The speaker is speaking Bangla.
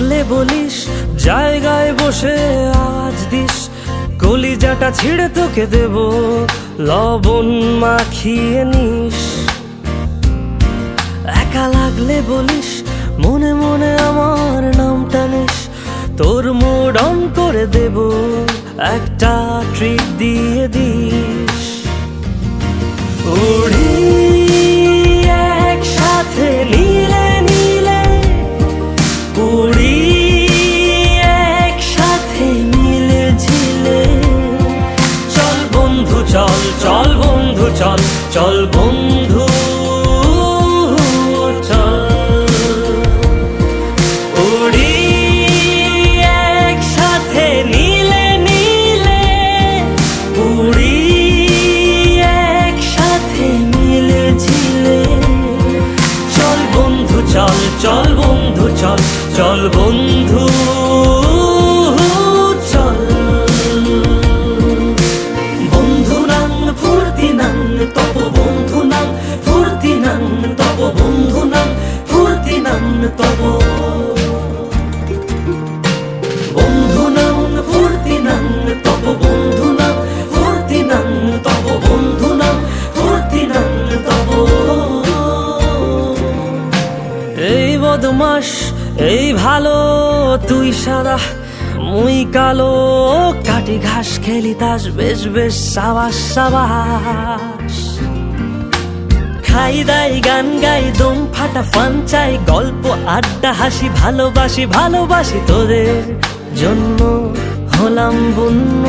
লাগলে বলিস, জায়গায় বসে আওয়াজ দিস, কলিজাটা ছিঁড়ে তোকে দেব, লবণ মাখিয়ে নিস। একা লাগলে বলিস, মনে মনে আমার নামটা নিস, তোর মুড অন করে দেব, একটা ট্রিট দিয়ে দিস। উড়ি একসাথে নীলে নীলে, উড়ি একসাথে মিলে ঝিলে, চল বন্ধু চল, চল বন্ধু চল, চল বন্ধু চল। উড়ি একসাথে নীলে নীলে, উড়ি একসাথে মিলে ঝিলে, চল বন্ধু চল, চল বন্ধু চল, চল বন্ধু চল। বন্ধু নাং ফুর্তি নাং তব, বন্ধু নাং ফুর্তি নাং তব, বন্ধু নাং ফুর্তি নাং তব, বন্ধু নাং ফুর্তি নাং তব, বন্ধু নাং ফুর্তি নাং তব, বন্ধু নাং ফুর্তি নাং তব। এই বদমাস এই ভালো, তুই সাদা মুই কালো, কাটি ঘাস খেলি তাস, বেশ বেশ সাবাস সাবাস। খাই দাই গান গাই, দম ফাটা ফান চাই, গল্প আড্ডা হাসি, ভালোবাসি ভালোবাসি তোদের জন্য হলাম বন্য।